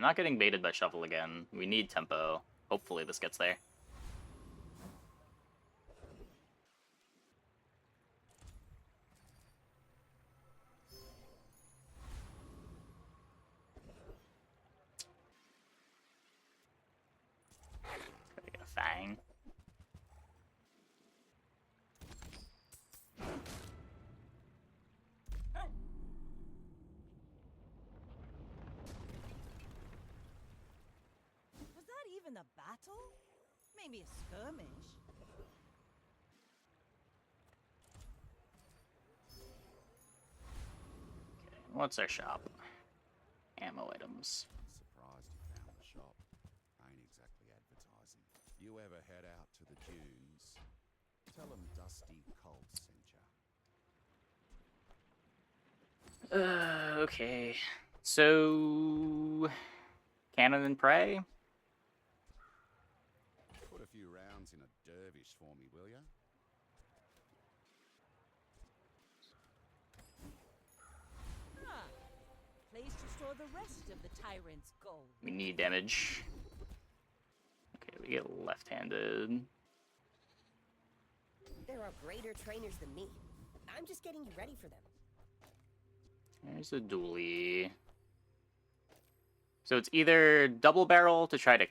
not getting baited by Shuffle again. We need tempo. Hopefully this gets there. Gotta get a Fang. Was that even a battle? Maybe a skirmish. Okay, what's our shop? Ammo items. Surprised you found the shop. Ain't exactly advertising. You ever head out to the dunes? Tell them Dusty Colt sent ya. Okay. So... Cannon and Prey? Put a few rounds in a dervish for me, will ya? Ah, place to store the rest of the tyrant's gold. We need damage. Okay, we get left-handed. There are greater trainers than me. I'm just getting you ready for them. There's a dually. So it's either double barrel to try to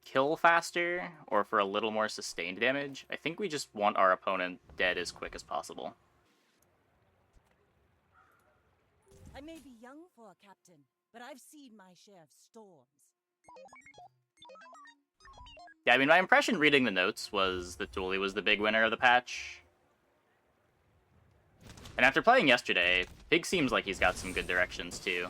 kill faster, or for a little more sustained damage. I think we just want our opponent dead as quick as possible. I may be young for a captain, but I've seen my share of storms. Yeah, I mean, my impression reading the notes was that dually was the big winner of the patch. And after playing yesterday, Pig seems like he's got some good directions too.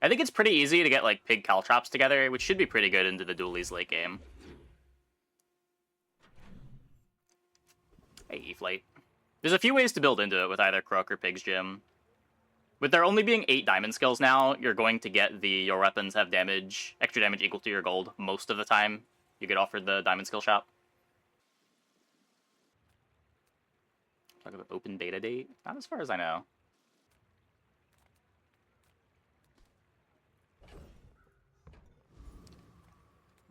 I think it's pretty easy to get, like, Pig Caltrops together, which should be pretty good into the dualies late game. Hey, E-Flight. There's a few ways to build into it with either Croak or Pig's Gym. With there only being 8 diamond skills now, you're going to get your weapons have damage, extra damage equal to your gold most of the time you get offered the diamond skill shop. Talk about open beta date? Not as far as I know.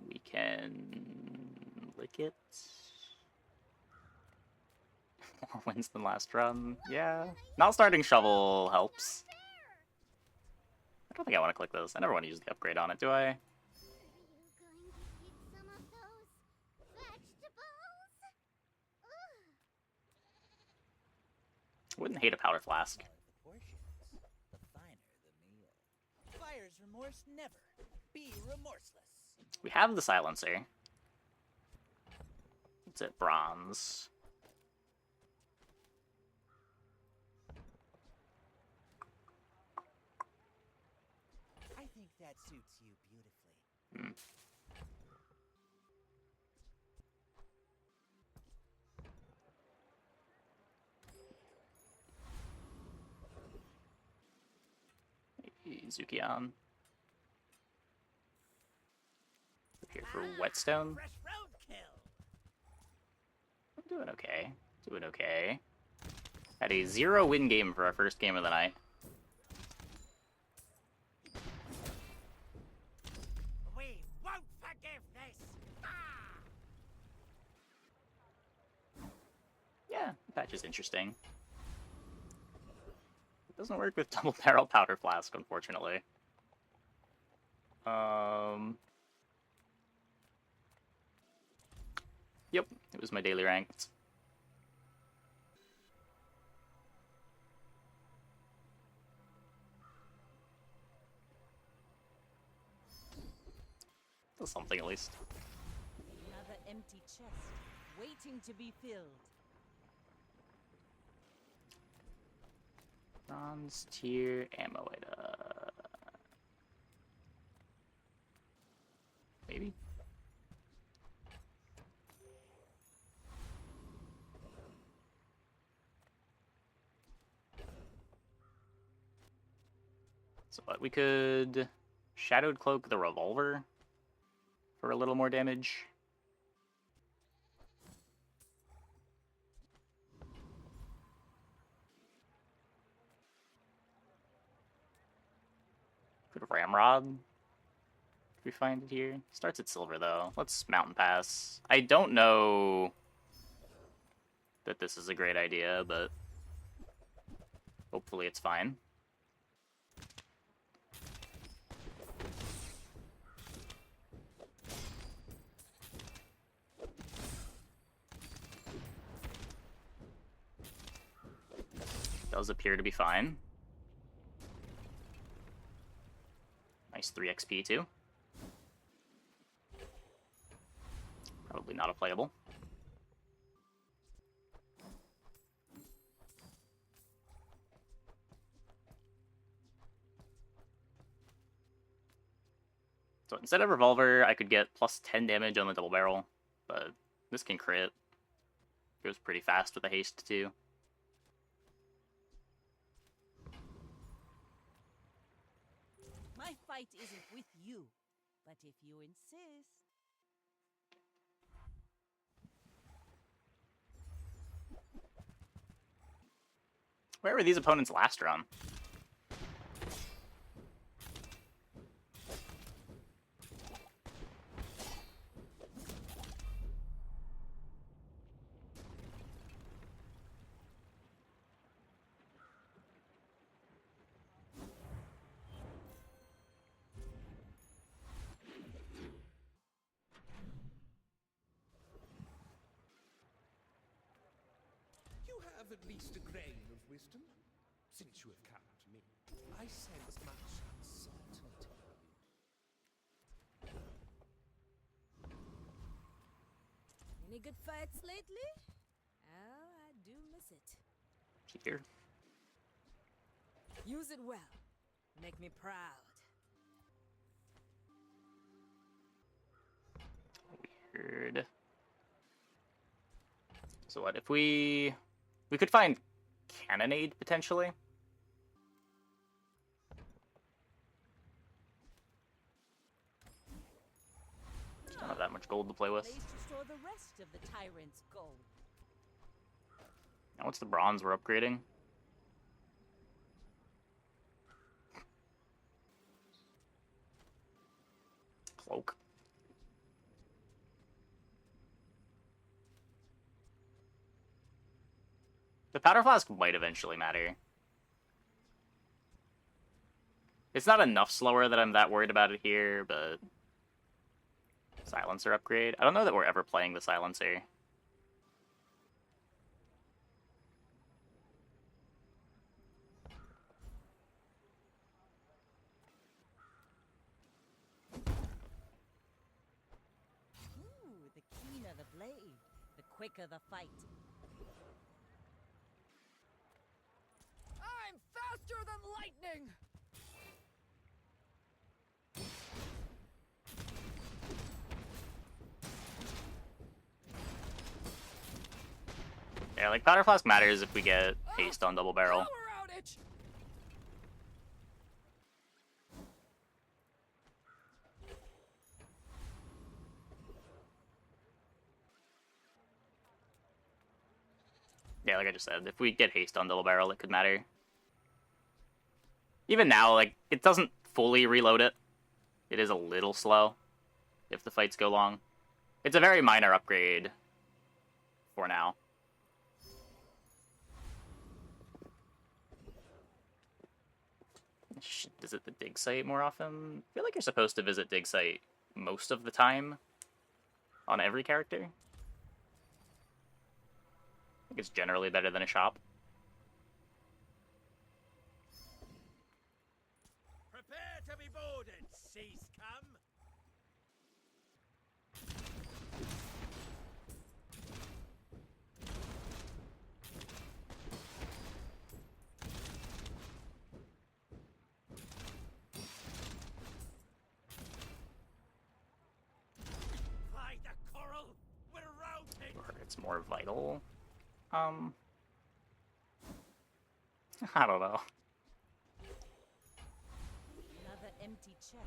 We can lick it. More wins than last run. Yeah. Not starting Shovel helps. I don't think I want to click this. I never want to use the upgrade on it, do I? Wouldn't hate a powder flask. The finer the meal. Fire's remorse never. Be remorseless. We have the silencer. It's at bronze. I think that suits you beautifully. Zukion. Here for Whetstone. Fresh roadkill. I'm doing okay. Doing okay. Had a 0-win game for our first game of the night. We won't forgive this. Ah! Yeah, the patch is interesting. It doesn't work with double barrel powder flask, unfortunately. Yep, it was my daily ranked. Does something at least. Another empty chest, waiting to be filled. Bronze tier ammo item. Maybe? So what, we could Shadowed Cloak the revolver for a little more damage. Ramrod. If we find it here. Starts at silver, though. Let's mountain pass. I don't know that this is a great idea, but hopefully it's fine. Does appear to be fine. Nice 3 XP, too. Probably not a playable. So instead of revolver, I could get plus 10 damage on the double barrel, but this can crit. Goes pretty fast with the haste, too. My fight isn't with you, but if you insist. Where were these opponents last run? You have at least a grain of wisdom, since you have come to me. I sense much uncertainty. Any good fights lately? Oh, I do miss it. Here. Use it well. Make me proud. Weird. So what if we could find cannonade potentially? Don't have that much gold to play with. Place to store the rest of the tyrant's gold. Now what's the bronze we're upgrading? Cloak. The powder flask might eventually matter. It's not enough slower that I'm that worried about it here, but... Silencer upgrade. I don't know that we're ever playing the silencer. Ooh, the keener the blade, the quicker the fight. I'm faster than lightning! Yeah, like, powder flask matters if we get haste on double barrel. Power outage! Yeah, like I just said, if we get haste on double barrel, it could matter. Even now, like, it doesn't fully reload it. It is a little slow if the fights go long. It's a very minor upgrade for now. Should visit the dig site more often. I feel like you're supposed to visit dig site most of the time on every character. I think it's generally better than a shop. Prepare to be boarded, seas come. By the coral, we're routing. Or it's more vital. I don't know. Another empty chest,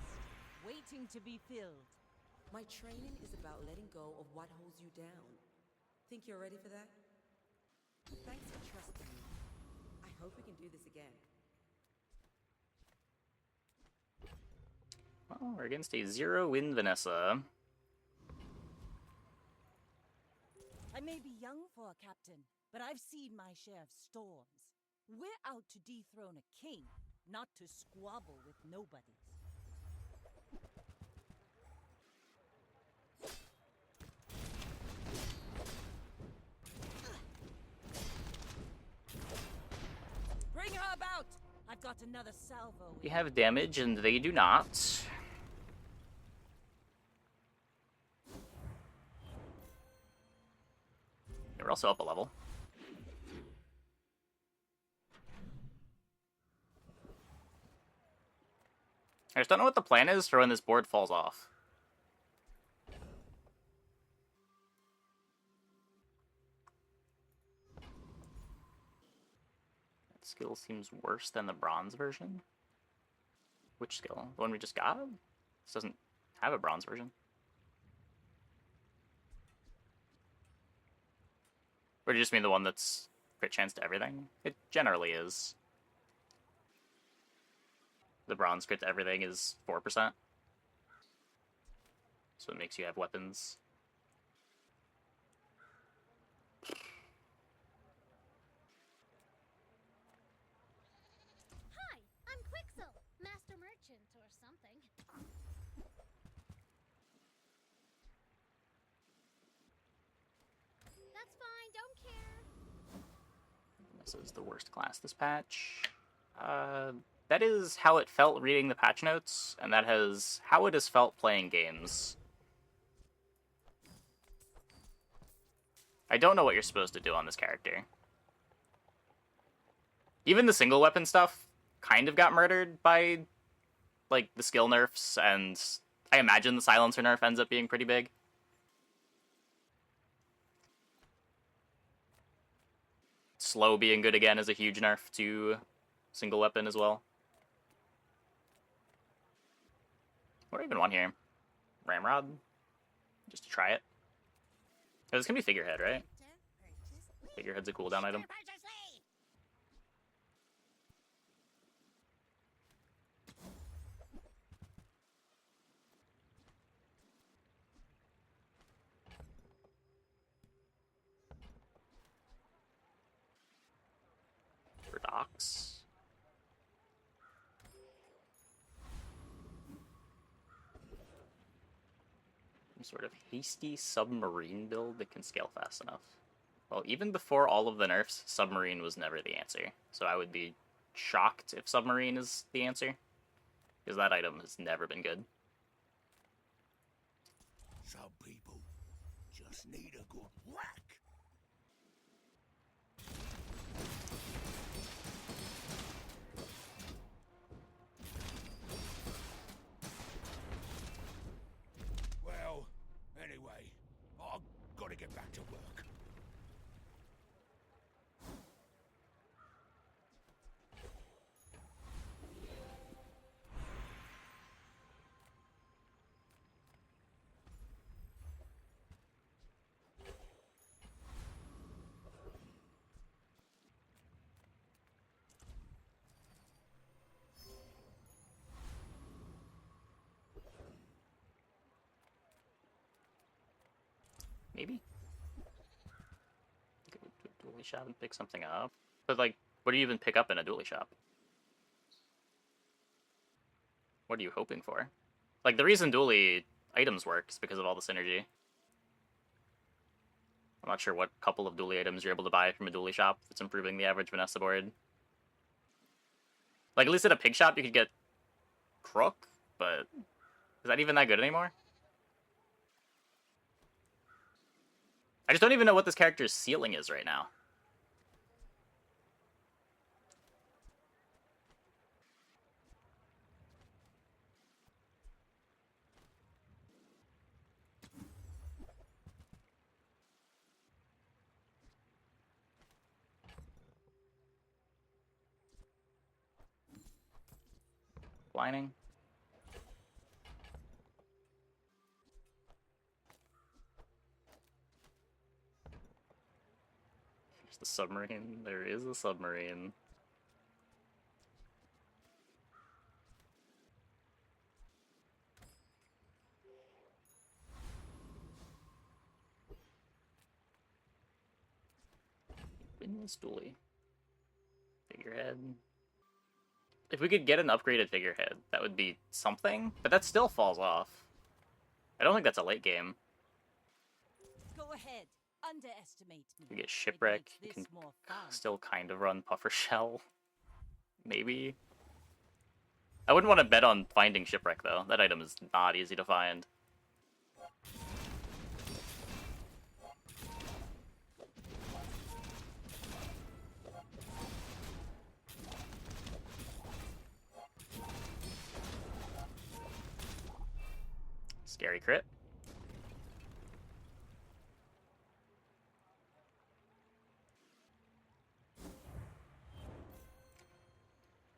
waiting to be filled. My training is about letting go of what holds you down. Think you're ready for that? Thanks for trusting me. I hope we can do this again. Well, we're against a 0-win Vanessa. I may be young for a captain, but I've seen my share of storms. We're out to dethrone a king, not to squabble with nobodies. Bring her about! I've got another salvo. We have damage, and they do not. We're also up a level. I just don't know what the plan is for when this board falls off. That skill seems worse than the bronze version. Which skill? The one we just got? This doesn't have a bronze version. Or do you just mean the one that's crit chance to everything? It generally is. The bronze crit to everything is 4%. So it makes you have weapons. Hi, I'm Quixel, Master Merchant or something. That's fine, don't care. This is the worst class this patch. That is how it felt reading the patch notes, and that is how it has felt playing games. I don't know what you're supposed to do on this character. Even the single weapon stuff kind of got murdered by, like, the skill nerfs, and I imagine the silencer nerf ends up being pretty big. Slow being good again is a huge nerf to single weapon as well. What do I even want here? Ramrod? Just to try it. Oh, this can be figurehead, right? Figurehead's a cooldown item. For docks. Some sort of hasty submarine build that can scale fast enough. Well, even before all of the nerfs, submarine was never the answer. So I would be shocked if submarine is the answer, because that item has never been good. Some people just need a good whack. Well, anyway, I've got to get back to work. Maybe? Go to a dually shop and pick something up. But, like, what do you even pick up in a dually shop? What are you hoping for? Like, the reason dually items work is because of all the synergy. I'm not sure what couple of dually items you're able to buy from a dually shop that's improving the average Vanessa board. Like, at least at a pig shop you could get Crook, but is that even that good anymore? I just don't even know what this character's ceiling is right now. Blinding. There's the submarine. There is a submarine. Stoolie. Figurehead. If we could get an upgraded figurehead, that would be something, but that still falls off. I don't think that's a late game. Go ahead. Underestimate me. We get It Shipwreck, makes you this can more fun. still kind of run Puffer Shell. Maybe. I wouldn't want to bet on finding Shipwreck, though. That item is not easy to find. Scary crit.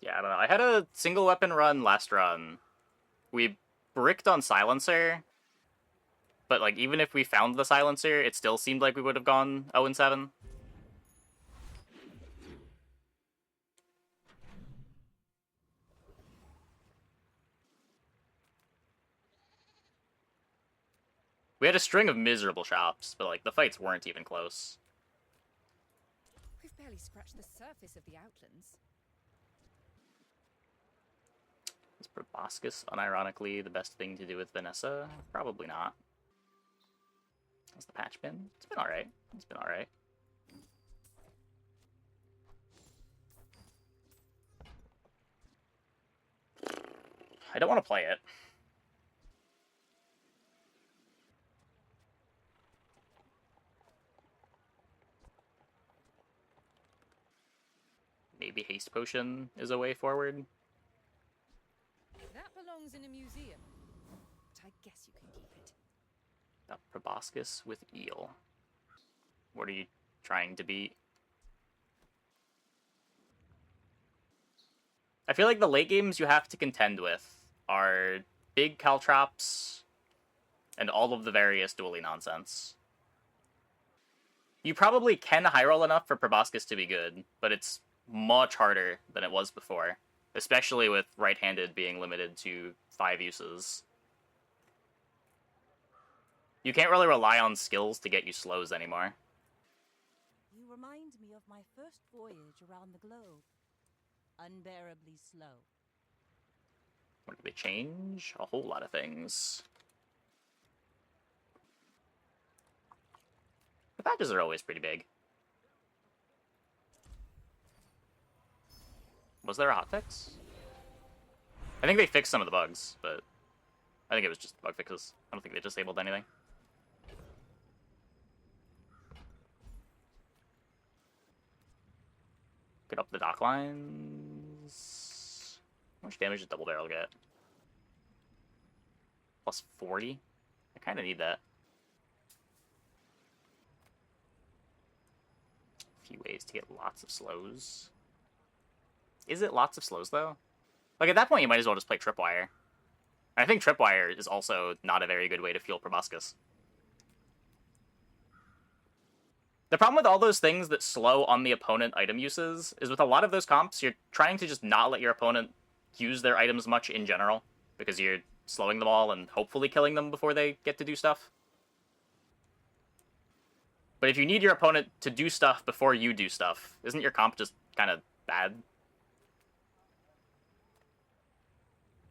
Yeah, I don't know. I had a single weapon run last run. We bricked on Silencer, but like even if we found the Silencer, it still seemed like we would have gone 0-7. We had a string of miserable shops, but like the fights weren't even close. We've barely scratched the surface of the Outlands. Is Proboscis unironically the best thing to do with Vanessa? Probably not. How's the patch been? It's been alright. It's been alright. I don't want to play it. Maybe Haste Potion is a way forward. That belongs in a museum. But I guess you can keep it. A Proboscis with Eel. What are you trying to beat? I feel like the late games you have to contend with are big Caltrops and all of the various dueling nonsense. You probably can high roll enough for Proboscis to be good, but it's much harder than it was before, especially with right-handed being limited to 5 uses. You can't really rely on skills to get you slows anymore. You remind me of my first voyage around the globe. Unbearably slow. What did they change? A whole lot of things. The patches are always pretty big. Was there a hotfix? I think they fixed some of the bugs, but I think it was just bug fixes. I don't think they disabled anything. Get up the dock lines. How much damage does double barrel get? Plus 40? I kind of need that. A few ways to get lots of slows. Is it lots of slows, though? Like, at that point, you might as well just play Tripwire. I think Tripwire is also not a very good way to fuel Proboscis. The problem with all those things that slow on the opponent item uses is with a lot of those comps, you're trying to just not let your opponent use their items much in general, because you're slowing them all and hopefully killing them before they get to do stuff. But if you need your opponent to do stuff before you do stuff, isn't your comp just kind of bad?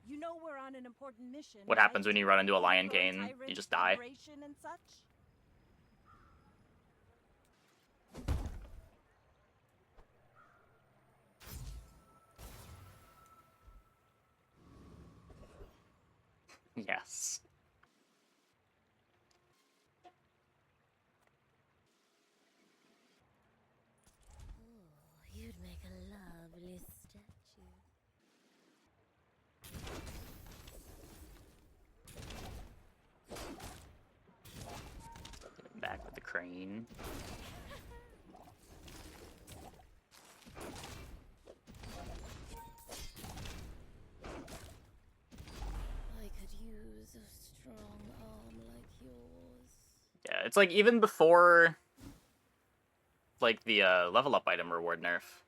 You know we're on an important mission. What happens when you run into a Lion Overthrow Cane? tyrant You just die. federation and such? Yes. You'd make a lovely statue. Back with the crane. I could use a strong arm like yours. Yeah, it's like even before like the level up item reward nerf,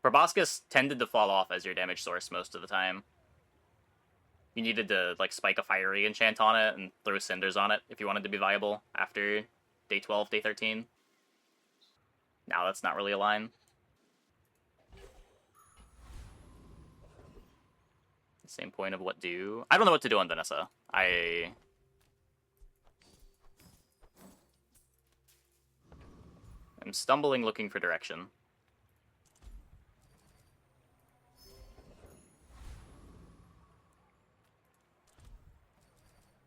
Proboscis tended to fall off as your damage source most of the time. You needed to like spike a fiery enchant on it and throw cinders on it if you wanted to be viable after day 12, day 13. Now that's not really a line. Same point of what do. I don't know what to do on Vanessa. I'm stumbling looking for direction.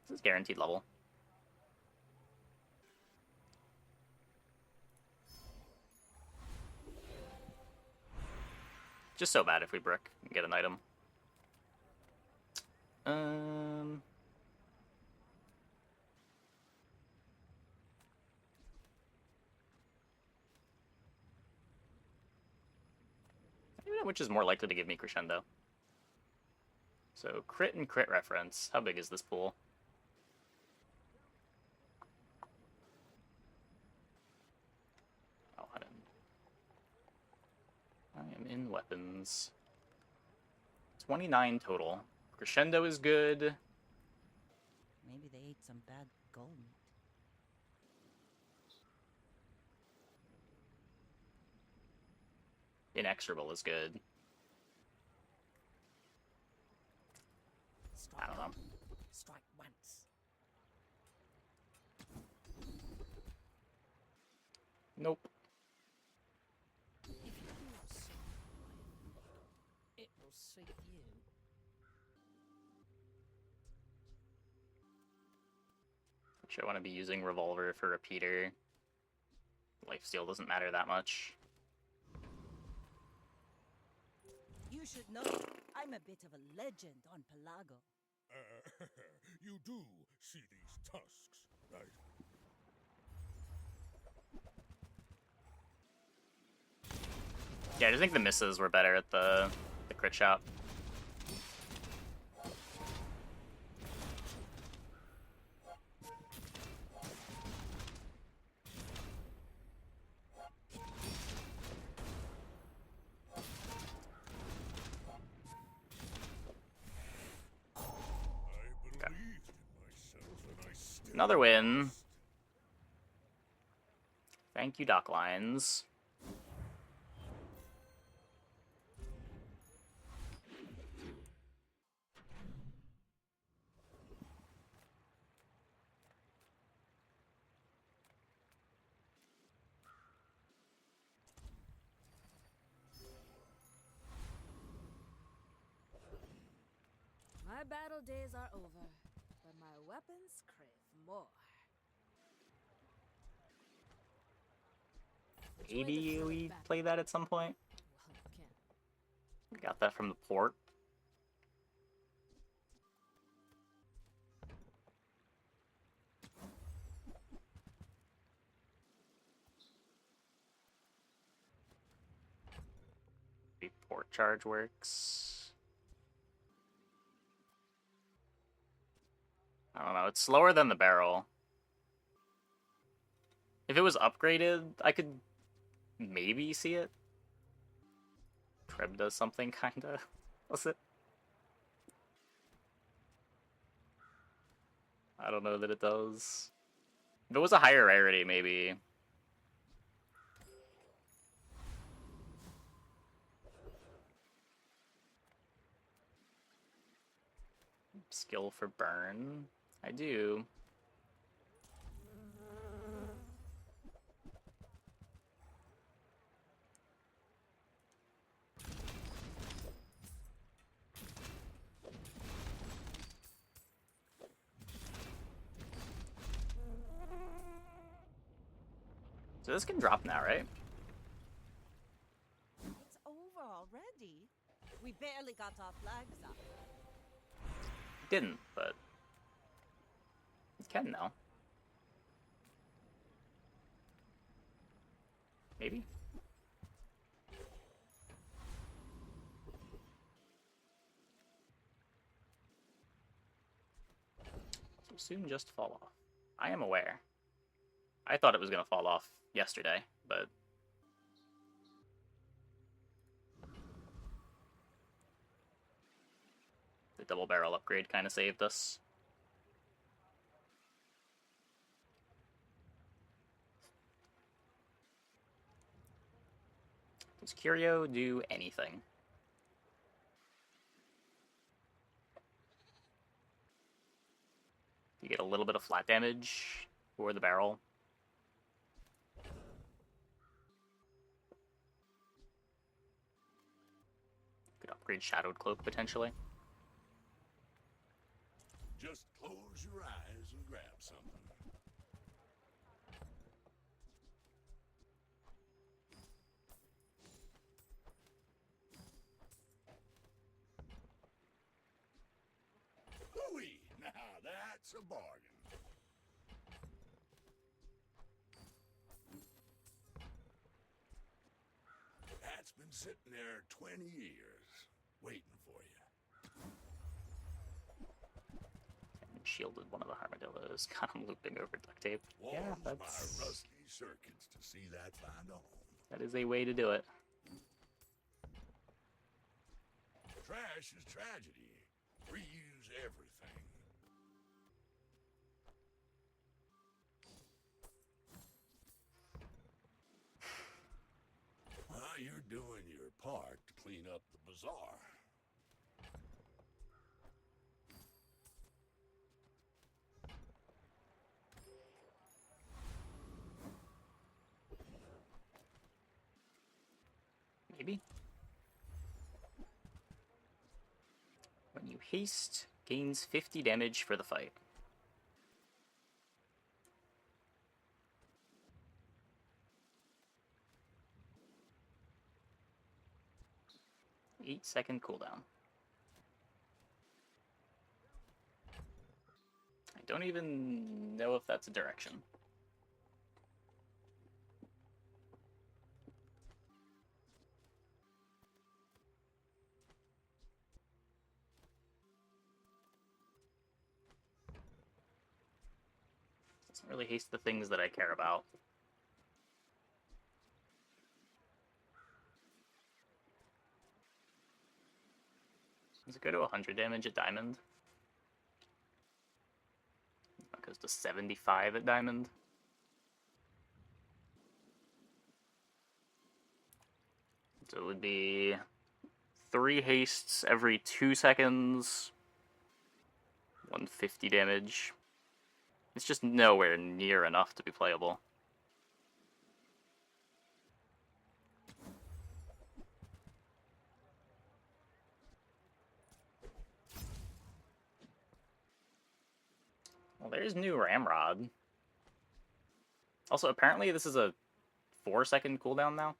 This is guaranteed level. Just so bad if we brick and get an item. Which is more likely to give me crescendo. So crit and crit reference. How big is this pool? Oh, I am in weapons. 29 total. Crescendo is good. Maybe they ate some bad gold meat. Inexorable is good. I don't know. Strike once. Nope. If you feel sorry, it will suit you. Actually, I want to be using revolver for repeater. Lifesteal doesn't matter that much. You should know I'm a bit of a legend on Pelago. You do see these tusks, right? Yeah, I just think the misses were better at the crit shot. Another win. Thank you, dock lines. My battle days are over, but my weapons crave more. Maybe we play that at some point. Well, you can. We got that from the port. Maybe port charge works. I don't know, it's slower than the barrel. If it was upgraded, I could maybe see it. Treb does something, kinda. Was it? I don't know that it does. If it was a higher rarity, maybe. Skill for burn. I do. So this can drop now, right? It's over already. We barely got our flags up. Didn't, but it can now. Maybe? So soon just fall off. I am aware. I thought it was going to fall off yesterday, but the double barrel upgrade kind of saved us. Does Curio do anything? You get a little bit of flat damage for the barrel. Could upgrade Shadowed Cloak potentially. Just close your eyes and grab something. Hooey! Now that's a bargain. That's been sitting there 20 years, waiting for you. And shielded one of the armadillos. God, I'm looping over duct tape. Warms Yeah, my that's... rusty circuits to see that find a home. That is a way to do it. Trash is tragedy. Reuse everything. You're doing your part to clean up the bazaar. Maybe. When you haste, gains 50 damage for the fight. Eight-second cooldown. I don't even know if that's a direction. Doesn't really haste the things that I care about. Does it go to 100 damage at diamond? It goes to 75 at diamond. So it would be 3 hastes every 2 seconds. 150 damage. It's just nowhere near enough to be playable. Well, there's new Ramrod. Also, apparently this is a 4-second cooldown now.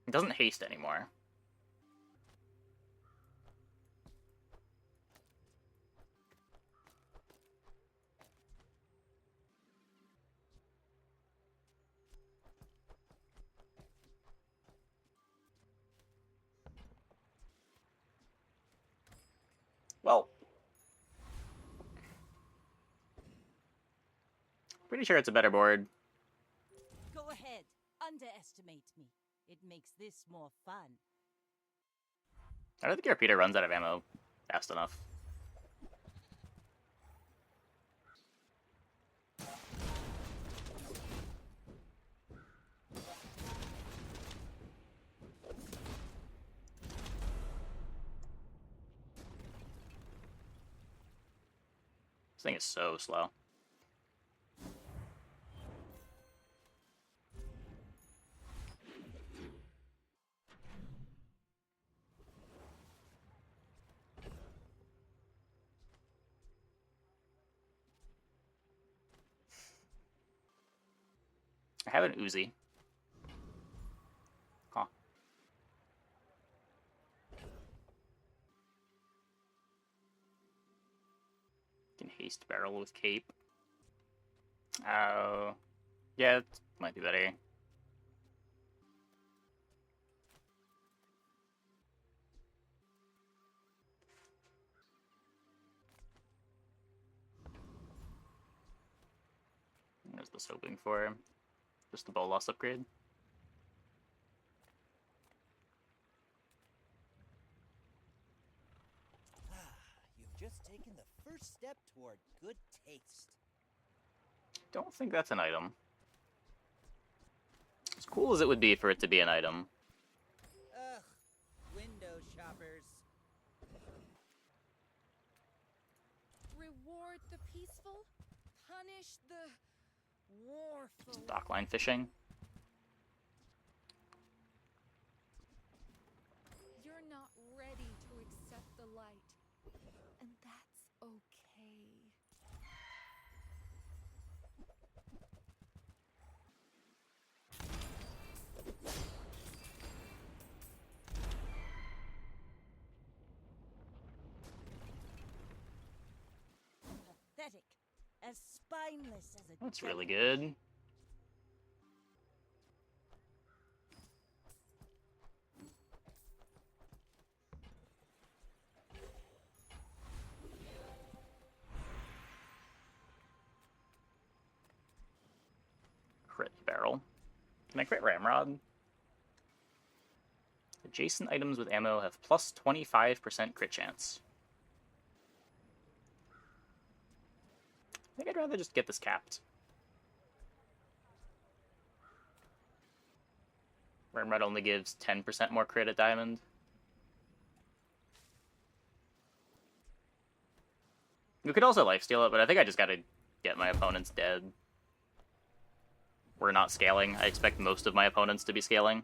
It doesn't haste anymore. Well, pretty sure it's a better board. Go ahead, underestimate me. It makes this more fun. I don't think your repeater runs out of ammo fast enough. This thing is so slow. I have an Uzi. Huh. Can haste barrel with cape. Oh. Yeah, it might be better. What was this hoping for? Just the bow loss upgrade? You've just taken the first step toward good taste. Don't think that's an item. As cool as it would be for it to be an item. Ugh, window shoppers. Reward the peaceful, punish the warful. Dockline fishing. You're not ready to accept the light, and that's okay. Pathetic. As spineless as a That's really devil. good. Crit barrel. Can I crit Ramrod? Adjacent items with ammo have plus 25% crit chance. I think I'd rather just get this capped. Ramrod only gives 10% more crit at diamond. You could also lifesteal it, but I think I just gotta get my opponents dead. We're not scaling. I expect most of my opponents to be scaling.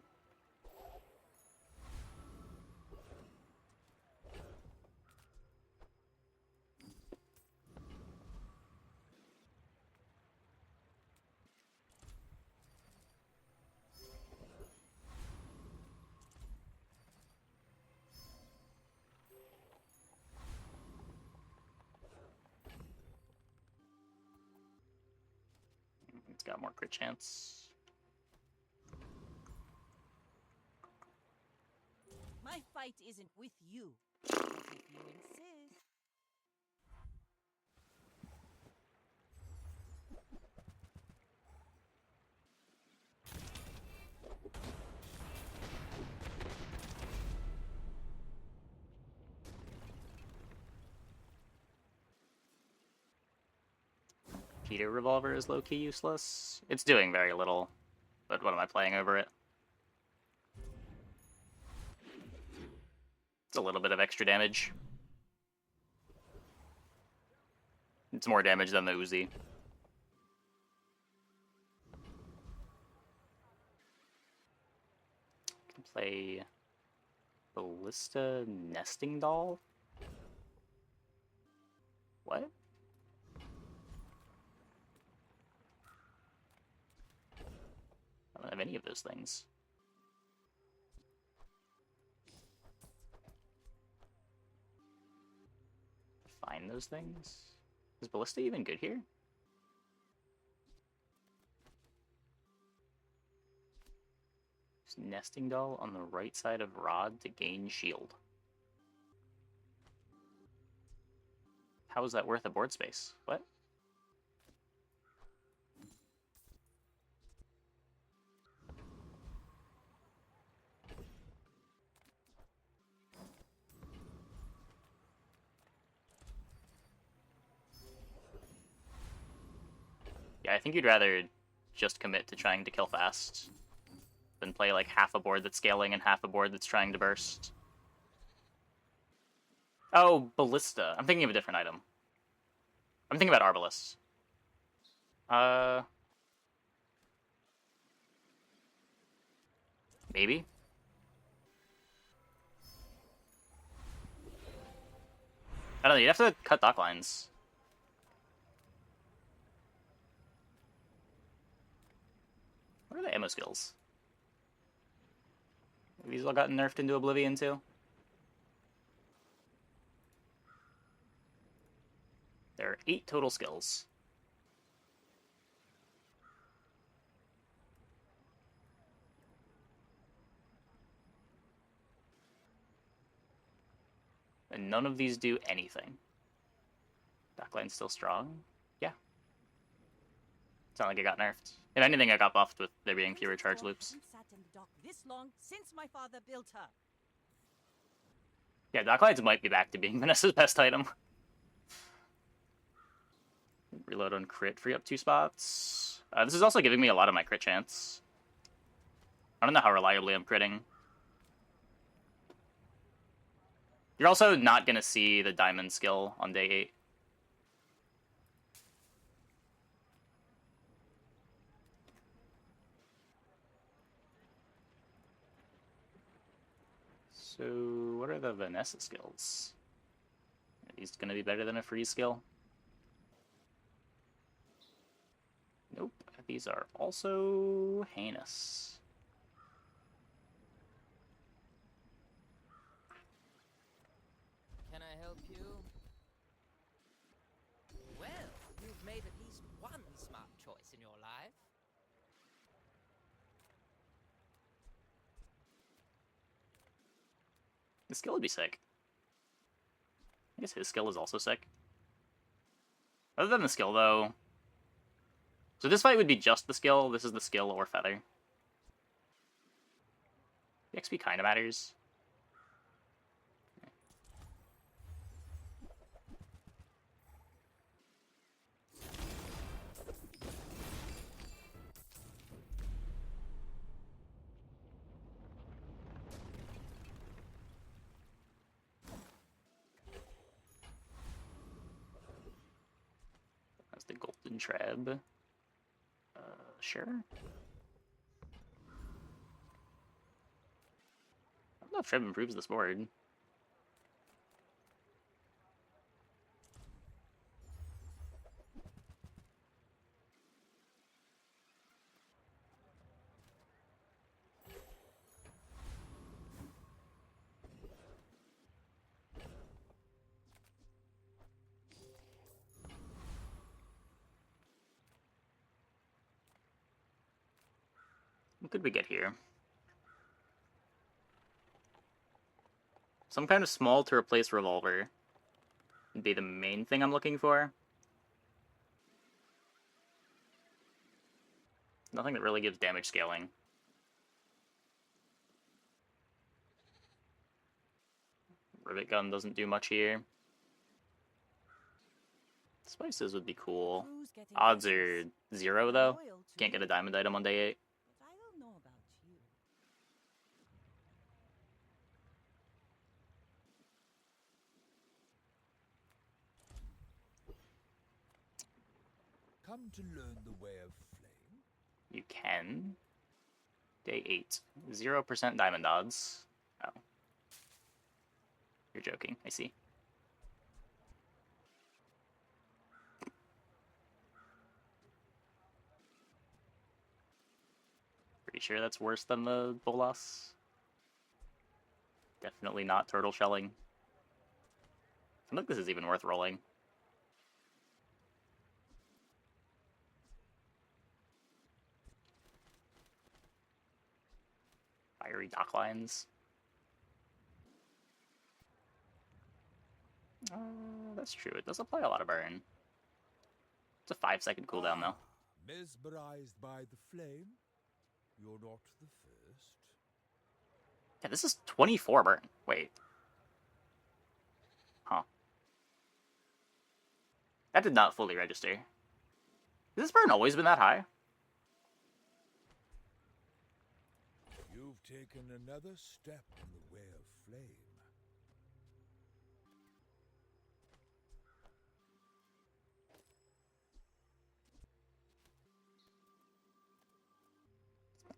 It's got more crit chance. My fight isn't with you. But if you insist. Peter Revolver is low-key useless. It's doing very little, but what am I playing over it? It's a little bit of extra damage. It's more damage than the Uzi. Can play Ballista Nesting Doll? What? I don't have any of those things. Find those things? Is Ballista even good here? Use Nesting Doll on the right side of Rod to gain shield. How is that worth a board space? What? Yeah, I think you'd rather just commit to trying to kill fast than play like half a board that's scaling and half a board that's trying to burst. Oh, Ballista. I'm thinking of a different item. I'm thinking about Arbalest. Maybe? I don't know, you'd have to cut dock lines. What are the ammo skills? Have these all gotten nerfed into oblivion too? There are 8 total skills. And none of these do anything. Dockline's still strong? Yeah. It's not like it got nerfed. If anything, I got buffed with there being fewer charge loops. Hasn't sat in the dock this long since my father built her. Yeah, Docklines might be back to being Vanessa's best item. Reload on crit, free up 2 spots. This is also giving me a lot of my crit chance. I don't know how reliably I'm critting. You're also not gonna see the diamond skill on day 8. So, what are the Vanessa skills? Are these gonna be better than a free skill? Nope. These are also heinous. Can I help you? Well, you've made at least one smart choice in your life. The skill would be sick. I guess his skill is also sick. Other than the skill, though... So this fight would be just the skill. This is the skill or feather. The XP kind of matters. That's the golden trab. Sure. I don't know if trab improves this board. What could we get here? Some kind of small to replace revolver would be the main thing I'm looking for. Nothing that really gives damage scaling. Rivet gun doesn't do much here. Spices would be cool. Odds are 0 though. Can't get a diamond item on day 8. But I don't know about you. Come to learn the way of flame? You can. Day 8. 0% diamond odds. Oh. You're joking, I see. Pretty sure that's worse than the bolas. Definitely not turtle shelling. I don't think this is even worth rolling. Fiery dock lines. That's true. It does apply a lot of burn. It's a 5-second cooldown though. Mesmerized by the flame? You're not the first. Yeah, this is 24 burn. Wait. Huh. That did not fully register. Has this burn always been that high? You've taken another step on the way of flame.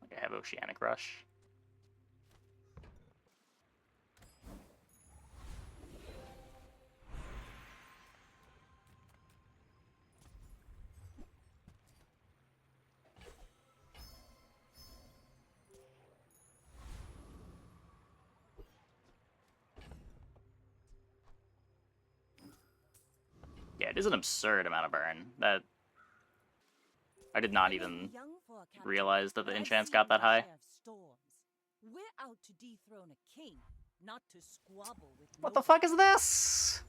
Like I have Oceanic Rush. Yeah, it is an absurd amount of burn. That I did not even realize that the enchants got that high. We're out to dethrone a king, not to squabble with What the fuck is this?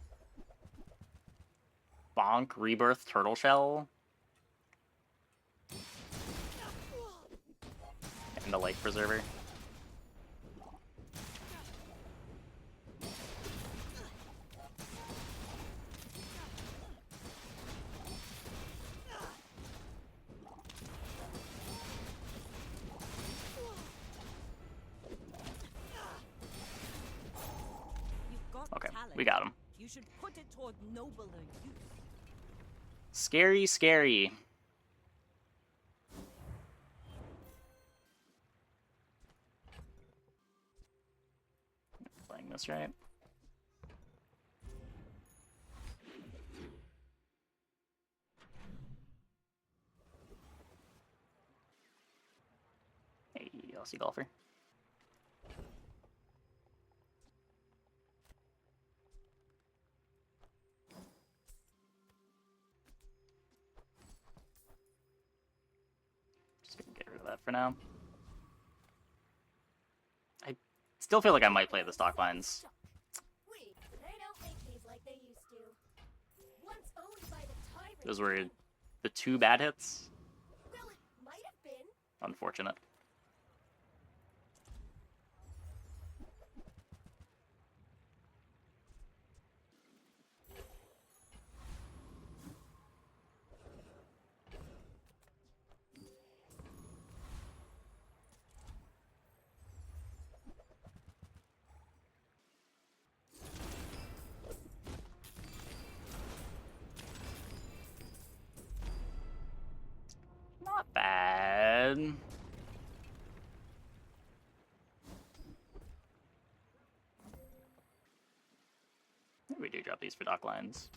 Bonk, Rebirth, Turtle Shell. And the Life Preserver. should put it toward nobler use. Scary, scary. Playing this right. Hey, Aussie golfer. Just gonna get rid of that for now. I still feel like I might play the stock lines. Wait, they don't make these like they used to. Once owned by the tyrant. Those were the 2 bad hits. Well, it might have been. Unfortunate. Not bad. We do drop these for dock lines.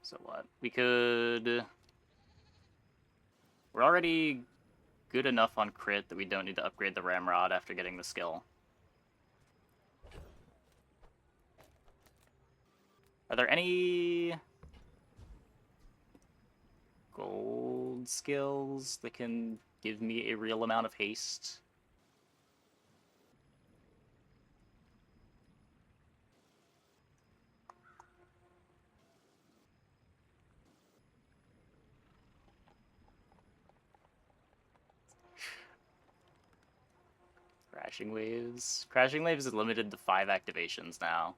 So what? We could... We're already good enough on crit that we don't need to upgrade the Ramrod after getting the skill. Are there any gold skills that can give me a real amount of haste? Crashing Waves. Crashing Waves is limited to 5 activations now.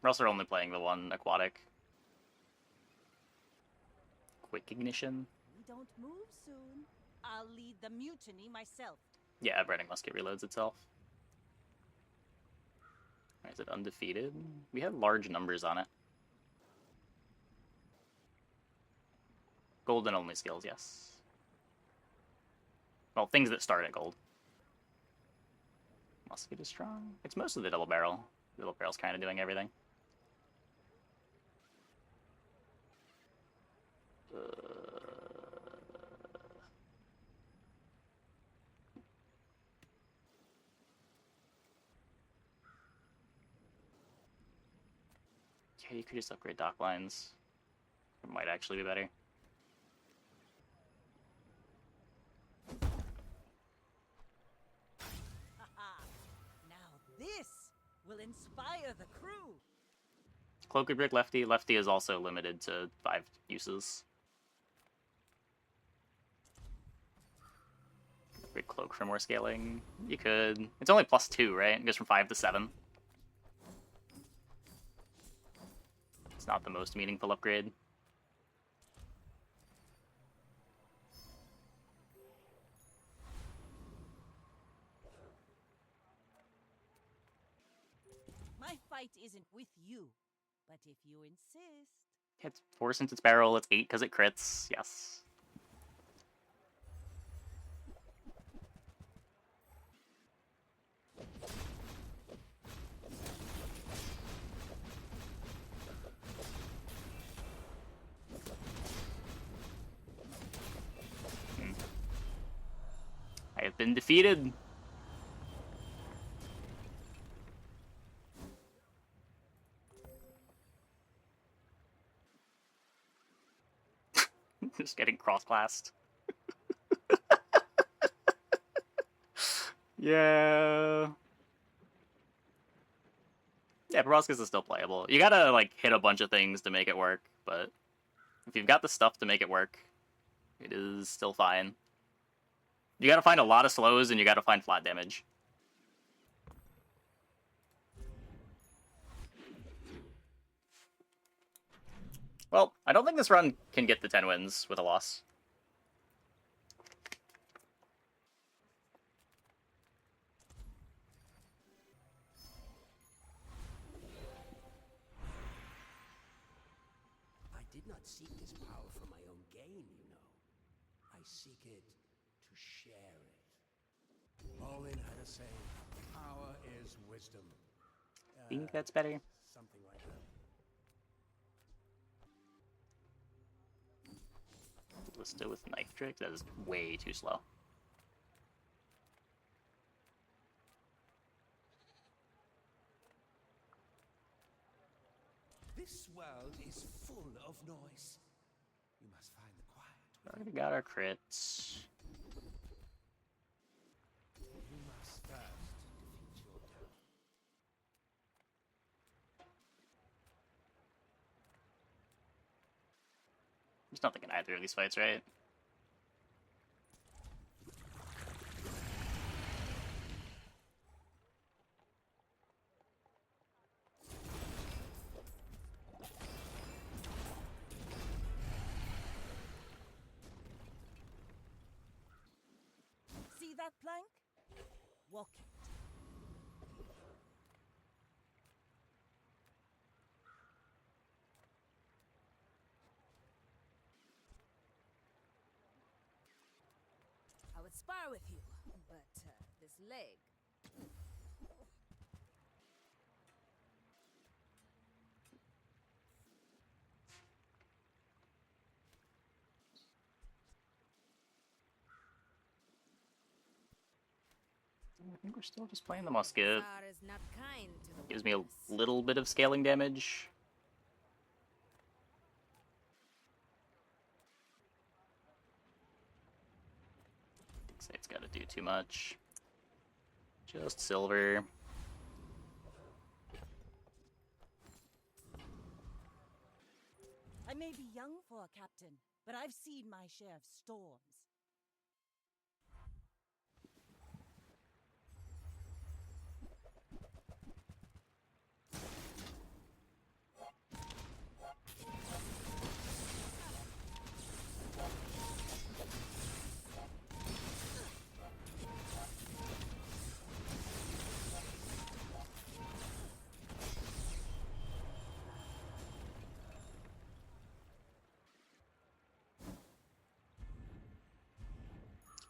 We're also only playing the 1 aquatic. Quick Ignition. We don't move soon. I'll lead the mutiny myself. Yeah, Burning Musket reloads itself. Is it undefeated? We have large numbers on it. Golden only skills, yes. Well, things that start at gold. Musket is strong. It's mostly the double barrel. The double barrel's kind of doing everything. Yeah, you could just upgrade dock lines. It might actually be better. Now this will inspire the crew. Cloaky Brick Lefty. Lefty is also limited to 5 uses. Upgrade Cloak for more scaling. You could. It's only +2, right? It goes from 5 to 7. It's not the most meaningful upgrade. My fight isn't with you, but if you insist. It's 4 since it's barrel, it's 8 because it crits, yes. I have been defeated. Just getting cross-classed. Yeah. Yeah, Proboscis is still playable. You gotta, like, hit a bunch of things to make it work, but if you've got the stuff to make it work, it is still fine. You gotta find a lot of slows, and you gotta find flat damage. Well, I don't think this run can get the 10 wins with a loss. I did not seek this power for my own gain, you know. I seek it to share it. Olin had a saying, power is wisdom. Think that's better. Something like that. Ballista with Knife Trick? That is way too slow. This world is full of noise. You must find the quiet. Already got our crits. You must first defeat your doubt. There's nothing in either of these fights, right? See that plank? Walk it. I would spar with you, but this leg. I think we're still just playing the musket. Bazaar is not kind to the Gives me a weakness. little bit of scaling damage. Say it's got to do too much. Just silver. I may be young for a captain, but I've seen my share of storms.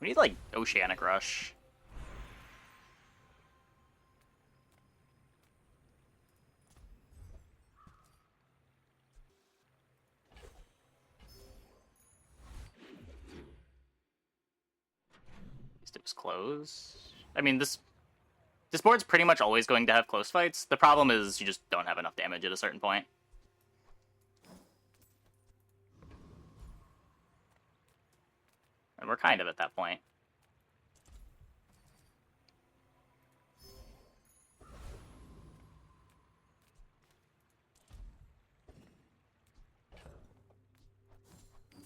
We need, like, Oceanic Rush. At least it was close. I mean, this board's pretty much always going to have close fights. The problem is you just don't have enough damage at a certain point. And we're kind of at that point.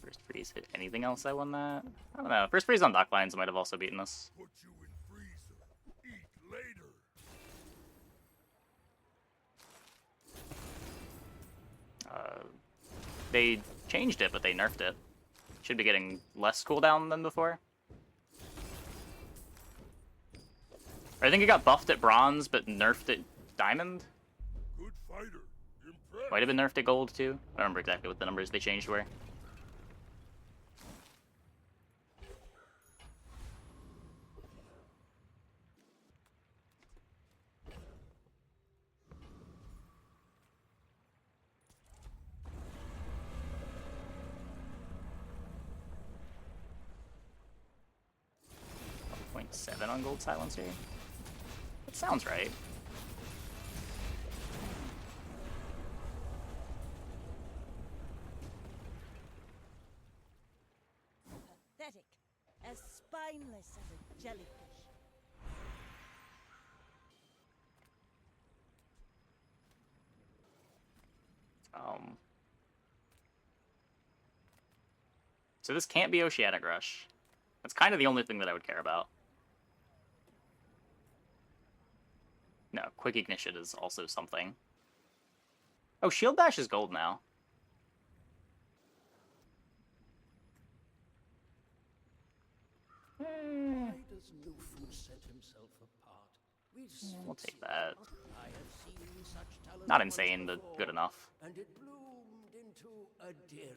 First freeze hit anything else I won that? I don't know. First freeze on dock lines might have also beaten us. Put you in freezer. Eat later. They changed it, but they nerfed it. Should be getting less cooldown than before. Or I think it got buffed at bronze, but nerfed at diamond. Good fighter. Impressed. Might have been nerfed at gold too. I don't remember exactly what the numbers they changed were. .7 on gold silencer. That sounds right. Pathetic. As spineless as a jellyfish. So this can't be Oceanic Rush. That's kind of the only thing that I would care about. No, Quick Ignition is also something. Oh, Shield Bash is gold now. Why does Nufu set himself apart? We'll take that. I have seen such talent Not once insane, but before, good enough. and it bloomed into Adira.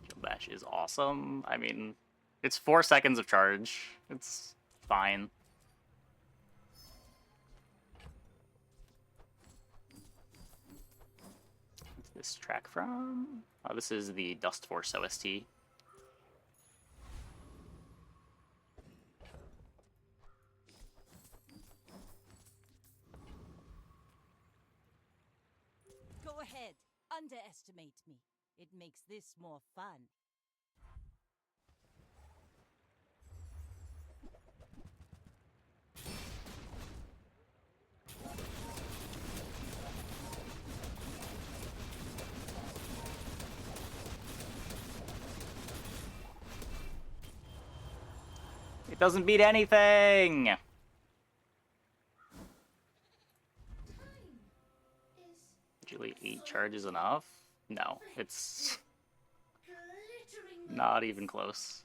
Shield Bash is awesome. I mean, it's 4 seconds of charge. It's fine. What's this track from? Oh, this is the Dust Force OST. Go ahead, underestimate me. It makes this more fun. It doesn't beat anything! Usually 8 charges enough? No, it's not even close.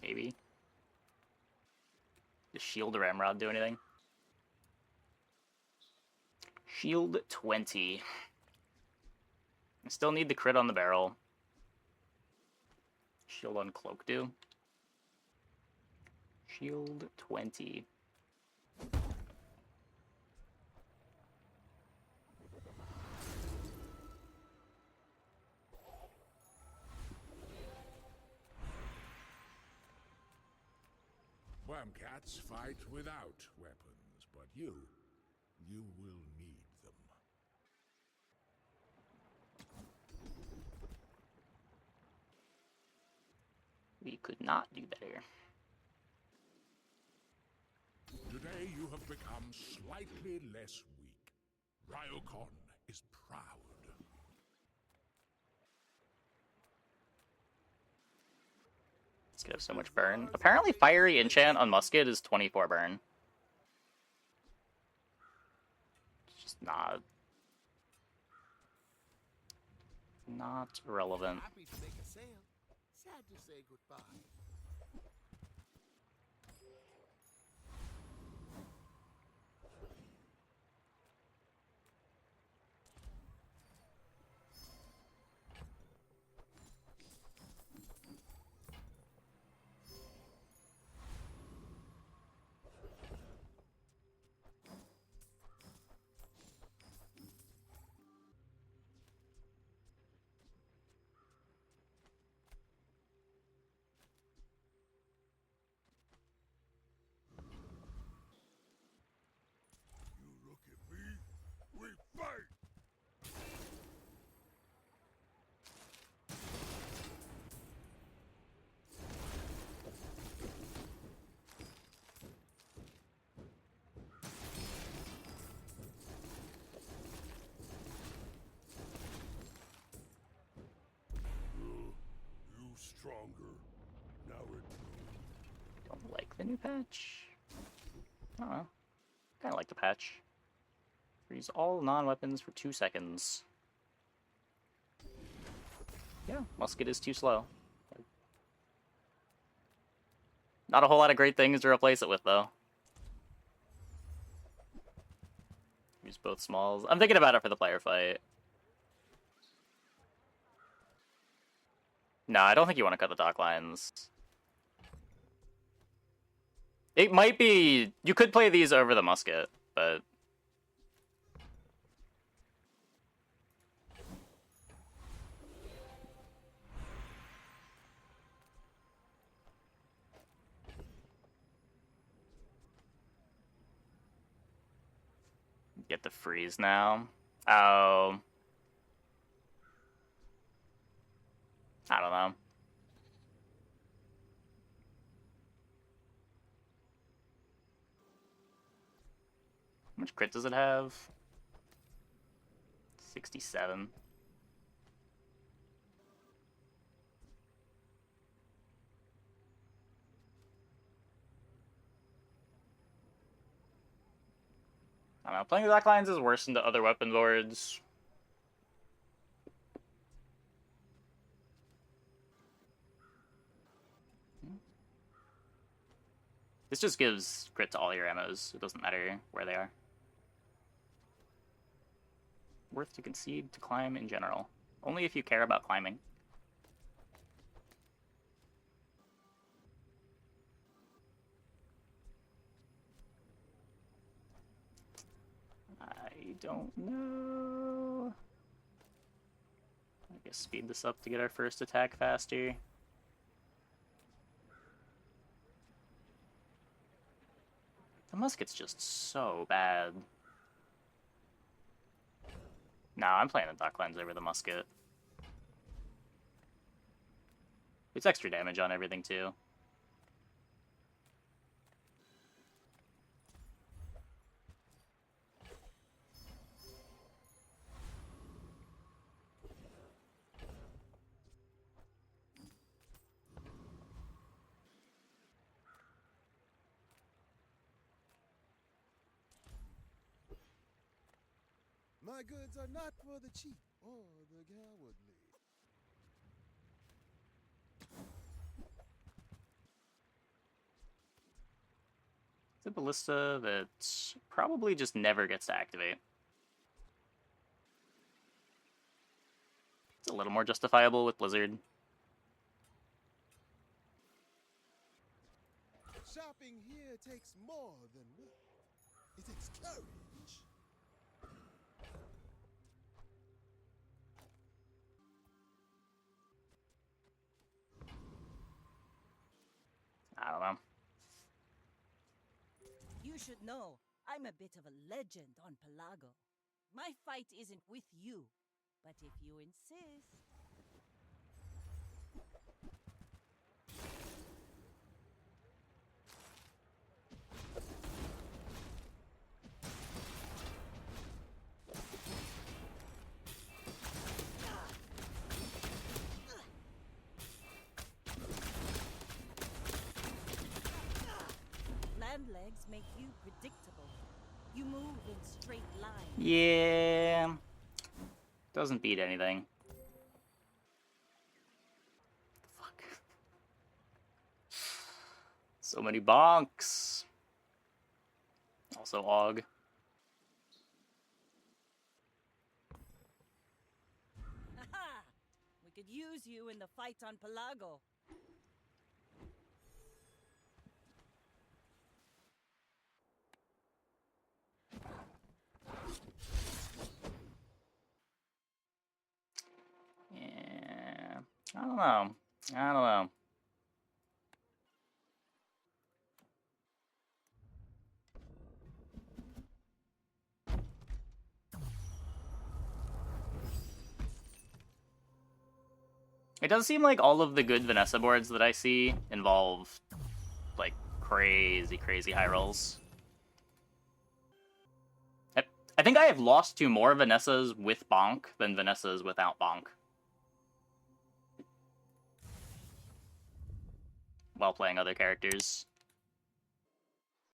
Maybe. Does Shield Ramrod do anything? Shield 20. I still need the crit on the barrel. Shield on Cloak do? Shield 20. Wormcats fight without weapons, but you will need them. We could not do better. Today you have become slightly less weak. Ryokon is proud. This could have so much burn. Apparently Fiery Enchant on Musket is 24 burn. It's just not relevant. Happy to make a sale. Sad to say goodbye. You look at me, we fight! You stronger. Now it Don't like the new patch. I don't know. Kinda like the patch. Freeze all non-weapons for 2 seconds. Yeah, Musket is too slow. Not a whole lot of great things to replace it with, though. Use both smalls. I'm thinking about it for the player fight. No, I don't think you want to cut the dock lines. It might be... You could play these over the Musket, but... Get the freeze now. Oh. I don't know. How much crit does it have? 67. don't know. Playing with Black Lions is worse than the other weapon boards. This just gives crit to all your ammos. It doesn't matter where they are. Worth to concede to climb in general. Only if you care about climbing. I don't know. I guess speed this up to get our first attack faster. The musket's just so bad. Nah, I'm playing the Duck Lens over the musket. It's extra damage on everything, too. My goods are not for the cheap or the cowardly. It's a ballista that probably just never gets to activate. It's a little more justifiable with Blizzard. Shopping here takes more than will. It takes courage. I don't know. You should know, I'm a bit of a legend on Pelago. My fight isn't with you, but if you insist... Land legs make you predictable. You move in straight lines. Yeah. Doesn't beat anything. Fuck. So many bonks. Also Og. Haha! We could use you in the fight on Pelago. Yeah. I don't know. I don't know. It does seem like all of the good Vanessa boards that I see involve, like, crazy, crazy high rolls. I think I have lost to more Vanessas with Bonk than Vanessas without Bonk. While playing other characters.